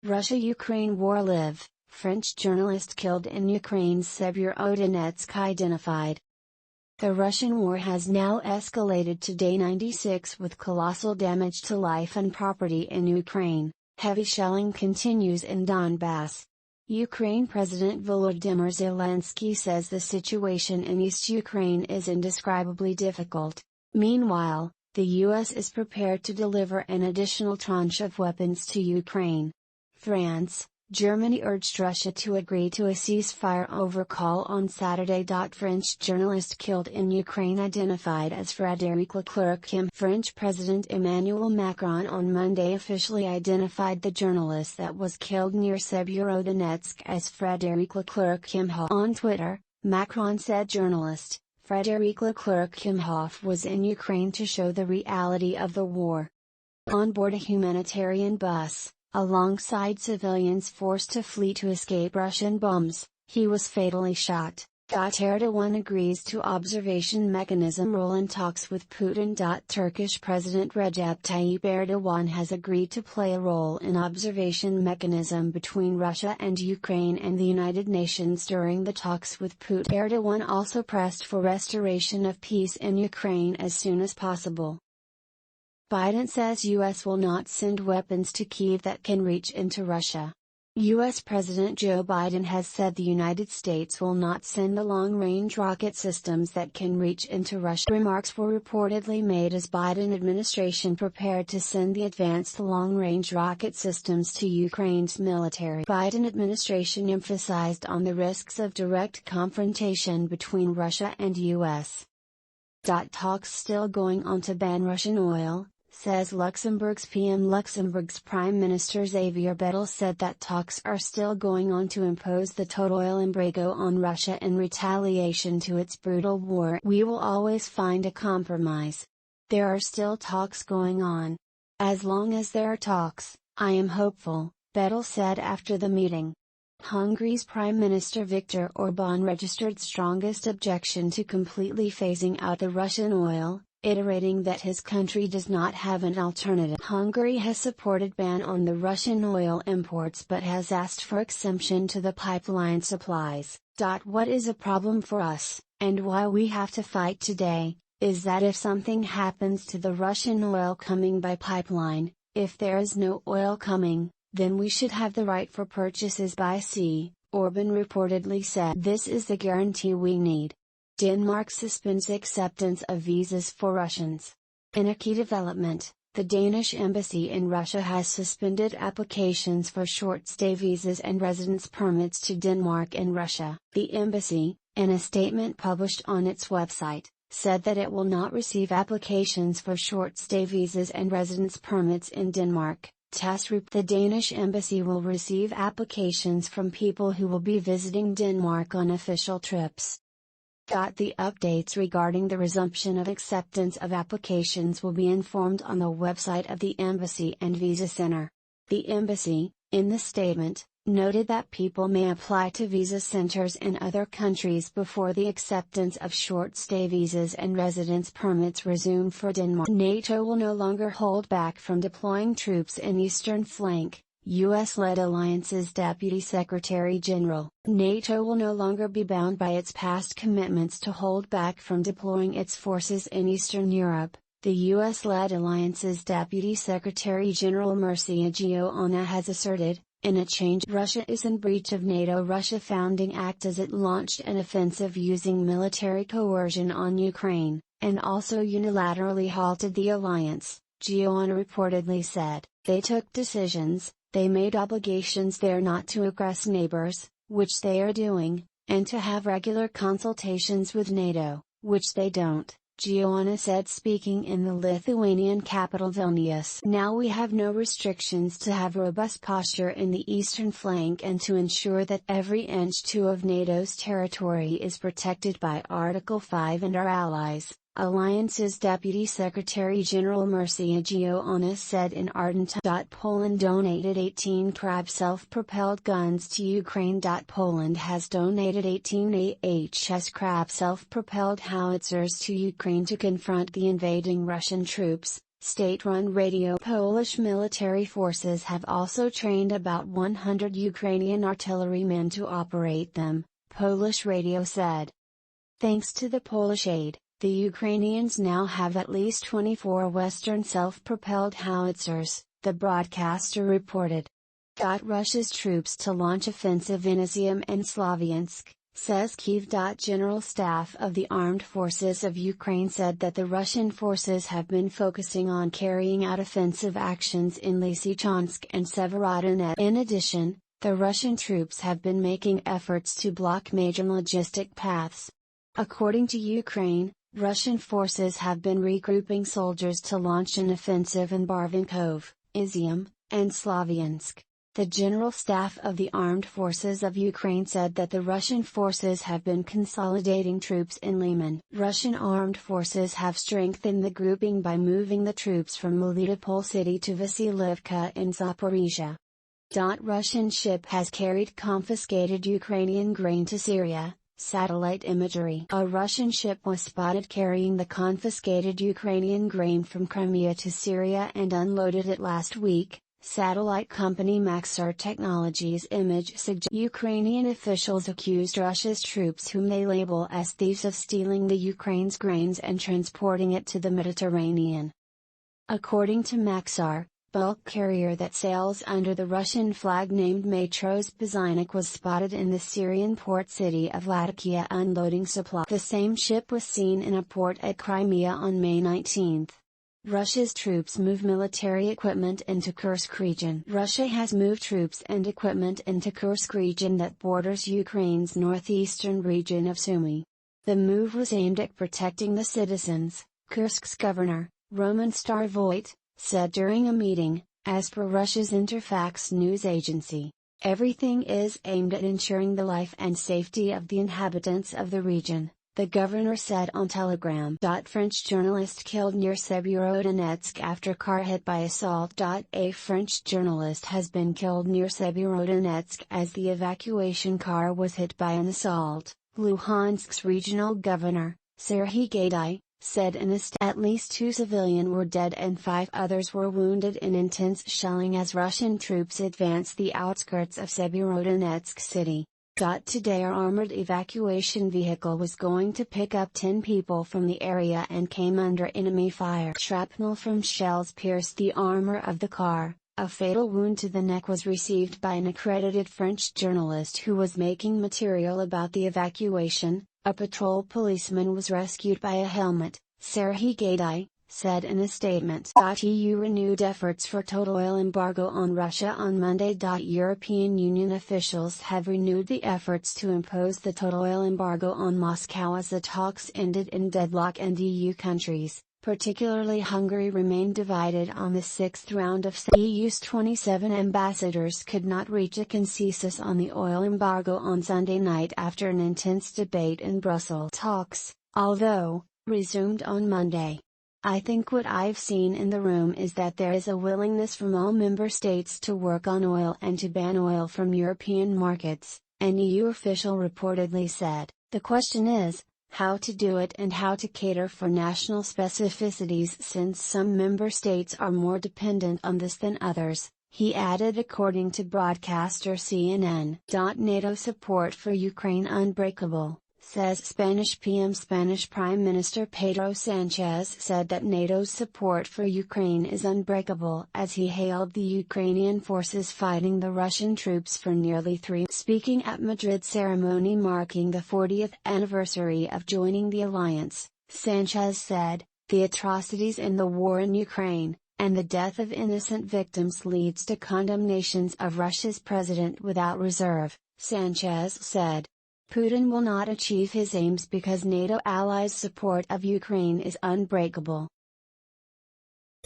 Russia-Ukraine war live, French journalist killed in Ukraine. Severodonetsk identified. The Russian war has now escalated to day 96 with colossal damage to life and property in Ukraine. Heavy shelling continues in Donbass. Ukraine President Volodymyr Zelensky says the situation in East Ukraine is indescribably difficult. Meanwhile, the US is prepared to deliver an additional tranche of weapons to Ukraine. France, Germany urged Russia to agree to a ceasefire over call on Saturday. French journalist killed in Ukraine identified as Frédéric Leclerc. French President Emmanuel Macron on Monday officially identified the journalist that was killed near Severodonetsk as Frédéric Leclerc. On Twitter, Macron said journalist Frédéric Leclerc was in Ukraine to show the reality of the war. On board a humanitarian bus, alongside civilians forced to flee to escape Russian bombs, he was fatally shot. Erdogan agrees to observation mechanism role in talks with Putin. Turkish President Recep Tayyip Erdogan has agreed to play a role in observation mechanism between Russia and Ukraine and the United Nations during the talks with Putin. Erdogan also pressed for restoration of peace in Ukraine as soon as possible. Biden says U.S. will not send weapons to Kyiv that can reach into Russia. U.S. President Joe Biden has said the United States will not send the long-range rocket systems that can reach into Russia. Remarks were reportedly made as Biden administration prepared to send the advanced long-range rocket systems to Ukraine's military. Biden administration emphasized on the risks of direct confrontation between Russia and U.S. Talks still going on to ban Russian oil, says Luxembourg's PM. Luxembourg's Prime Minister Xavier Bettel said that talks are still going on to impose the total oil embargo on Russia in retaliation to its brutal war. We will always find a compromise. There are still talks going on. As long as there are talks, I am hopeful, Bettel said after the meeting. Hungary's Prime Minister Viktor Orbán registered strongest objection to completely phasing out the Russian oil, iterating that his country does not have an alternative. Hungary has supported ban on the Russian oil imports but has asked for exemption to the pipeline supplies. What is a problem for us, and why we have to fight today, is that if something happens to the Russian oil coming by pipeline, if there is no oil coming, then we should have the right for purchases by sea, Orbán reportedly said. This is the guarantee we need. Denmark suspends acceptance of visas for Russians. In a key development, the Danish embassy in Russia has suspended applications for short-stay visas and residence permits to Denmark and Russia. The embassy, in a statement published on its website, said that it will not receive applications for short-stay visas and residence permits in Denmark. The Danish embassy will receive applications from people who will be visiting Denmark on official trips. The updates regarding the resumption of acceptance of applications will be informed on the website of the Embassy and Visa Center. The Embassy, in the statement, noted that people may apply to visa centers in other countries before the acceptance of short-stay visas and residence permits resume for Denmark. NATO will no longer hold back from deploying troops in eastern flank, U.S.-led alliance's Deputy Secretary General. NATO will no longer be bound by its past commitments to hold back from deploying its forces in Eastern Europe, the U.S.-led alliance's Deputy Secretary General Mircea Geoana has asserted. In a change, Russia is in breach of NATO Russia Founding Act as it launched an offensive using military coercion on Ukraine, and also unilaterally halted the alliance, Geoana reportedly said. They took decisions. They made obligations there not to aggress neighbors, which they are doing, and to have regular consultations with NATO, which they don't, Geoana said speaking in the Lithuanian capital Vilnius. Now we have no restrictions to have robust posture in the eastern flank and to ensure that every inch of NATO's territory is protected by Article 5 and our allies. Alliance's Deputy Secretary General Mircea Geoana said in Ardenta. Poland donated 18 Krab self-propelled guns to Ukraine. Poland has donated 18 AHS Krab self-propelled howitzers to Ukraine to confront the invading Russian troops, State-run radio Polish military forces have also trained about 100 Ukrainian artillerymen to operate them, Polish radio said. Thanks to the Polish aid, the Ukrainians now have at least 24 Western self-propelled howitzers, the broadcaster reported. Russia's troops to launch offensive in Izium and Slavyansk, says Kyiv. General Staff of the Armed Forces of Ukraine said that the Russian forces have been focusing on carrying out offensive actions in Lysychansk and Severodonetsk. In addition, the Russian troops have been making efforts to block major logistic paths. According to Ukraine, Russian forces have been regrouping soldiers to launch an offensive in Barvinkov, Izium, and Slavyansk. The General Staff of the Armed Forces of Ukraine said that the Russian forces have been consolidating troops in Lyman. Russian armed forces have strengthened the grouping by moving the troops from Melitopol city to Vasilivka in Zaporizhia. Russian ship has carried confiscated Ukrainian grain to Syria, satellite imagery. A Russian ship was spotted carrying the confiscated Ukrainian grain from Crimea to Syria and unloaded it last week. Satellite company Maxar Technologies image suggests. Ukrainian officials accused Russia's troops, whom they label as thieves, of stealing the Ukraine's grains and transporting it to the Mediterranean. According to Maxar, bulk carrier that sails under the Russian flag named Matros Bazynek was spotted in the Syrian port city of Latakia unloading supply. The same ship was seen in a port at Crimea on May 19. Russia's troops move military equipment into Kursk region. Russia has moved troops and equipment into Kursk region that borders Ukraine's northeastern region of Sumy. The move was aimed at protecting the citizens, Kursk's governor, Roman Starvoit, said during a meeting, as per Russia's Interfax news agency. Everything is aimed at ensuring the life and safety of the inhabitants of the region, the governor said on Telegram. French journalist killed near Severodonetsk after car hit by assault. A French journalist has been killed near Severodonetsk as the evacuation car was hit by an assault, Luhansk's regional governor, Serhiy Gaidai, said in a statement. At least 2 civilians were dead and 5 others were wounded in intense shelling as Russian troops advanced the outskirts of Severodonetsk city. Today our armored evacuation vehicle was going to pick up 10 people from the area and came under enemy fire. Shrapnel from shells pierced the armor of the car. A fatal wound to the neck was received by an accredited French journalist who was making material about the evacuation. A patrol policeman was rescued by a helmet, Serhiy Gaidai said in a statement. EU renewed efforts for total oil embargo on Russia on Monday. European Union officials have renewed the efforts to impose the total oil embargo on Moscow as the talks ended in deadlock, and EU countries, particularly Hungary, remained divided on the 6th round of EU's 27 ambassadors could not reach a consensus on the oil embargo on Sunday night after an intense debate in Brussels. Talks, although, resumed on Monday. I think what I've seen in the room is that there is a willingness from all member states to work on oil and to ban oil from European markets, an EU official reportedly said. The question is, how to do it and how to cater for national specificities, since some member states are more dependent on this than others, he added, according to broadcaster CNN. NATO support for Ukraine unbreakable, says Spanish PM. Spanish Prime Minister Pedro Sanchez said that NATO's support for Ukraine is unbreakable as he hailed the Ukrainian forces fighting the Russian troops for nearly 3. Speaking at Madrid ceremony marking the 40th anniversary of joining the alliance, Sanchez said, "The atrocities in the war in Ukraine, and the death of innocent victims leads to condemnations of Russia's president without reserve," Sanchez said. Putin will not achieve his aims because NATO allies' support of Ukraine is unbreakable.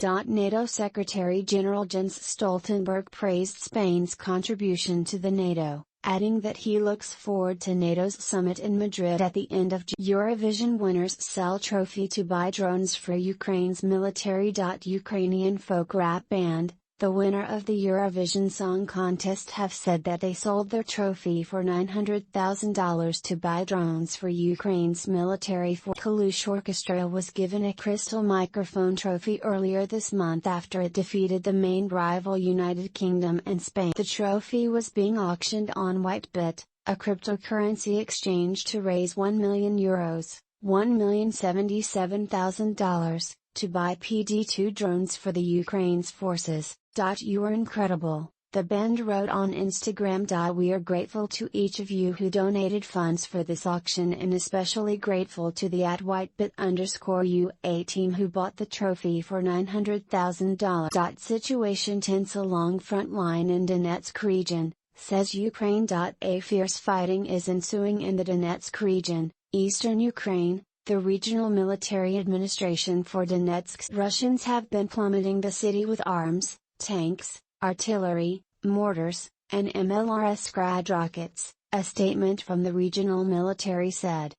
NATO Secretary General Jens Stoltenberg praised Spain's contribution to the NATO, adding that he looks forward to NATO's summit in Madrid at the end of June. Eurovision winners sell trophy to buy drones for Ukraine's military. Ukrainian folk rap band, the winner of the Eurovision Song Contest, have said that they sold their trophy for $900,000 to buy drones for Ukraine's military force. Kalush Orchestra was given a crystal microphone trophy earlier this month after it defeated the main rival United Kingdom and Spain. The trophy was being auctioned on Whitebit, a cryptocurrency exchange, to raise €1 million, $1,077,000, to buy PD-2 drones for the Ukraine's forces. You are incredible, the band wrote on Instagram. We are grateful to each of you who donated funds for this auction, and especially grateful to the @whitebit_UA team who bought the trophy for $900,000. Situation tense along front line in Donetsk region, says Ukraine. A fierce fighting is ensuing in the Donetsk region, eastern Ukraine. The regional military administration for Donetsk. Russians have been plummeting the city with arms, tanks, artillery, mortars, and MLRS Scrad rockets, a statement from the regional military said.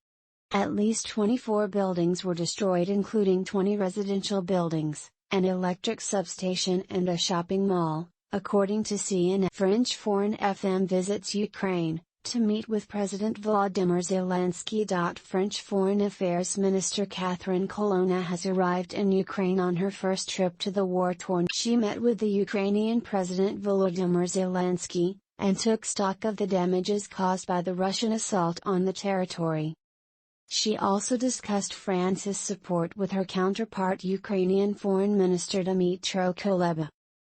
At least 24 buildings were destroyed, including 20 residential buildings, an electric substation and a shopping mall, according to CNN. French Foreign FM visits Ukraine to meet with President Volodymyr Zelensky. French Foreign Affairs Minister Catherine Colonna has arrived in Ukraine on her first trip to the war-torn. She met with the Ukrainian President Volodymyr Zelensky, and took stock of the damages caused by the Russian assault on the territory. She also discussed France's support with her counterpart Ukrainian Foreign Minister Dmytro Kuleba.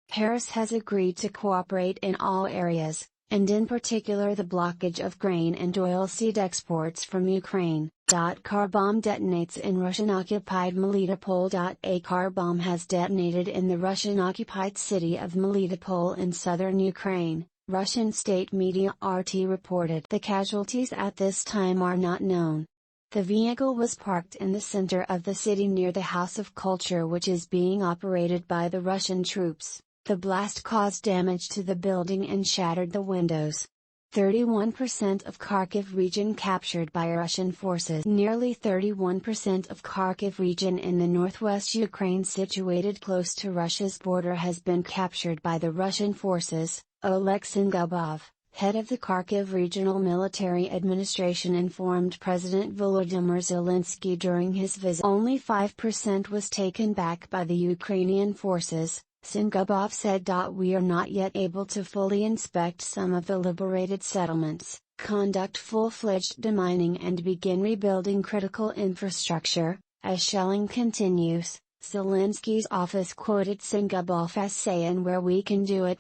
Paris has agreed to cooperate in all areas, and in particular the blockage of grain and oilseed exports from Ukraine. Car bomb detonates in Russian-occupied Melitopol. A car bomb has detonated in the Russian-occupied city of Melitopol in southern Ukraine, Russian state media RT reported. The casualties at this time are not known. The vehicle was parked in the center of the city near the House of Culture, which is being operated by the Russian troops. The blast caused damage to the building and shattered the windows. 31% of Kharkiv region captured by Russian forces. Nearly 31% of Kharkiv region in the northwest Ukraine, situated close to Russia's border, has been captured by the Russian forces, Oleg Syngubov, head of the Kharkiv Regional Military Administration, informed President Volodymyr Zelensky during his visit. Only 5% was taken back by the Ukrainian forces, Syngubov said. We are not yet able to fully inspect some of the liberated settlements, conduct full-fledged demining and begin rebuilding critical infrastructure, as shelling continues, Zelensky's office quoted Syngubov as saying, where we can do it.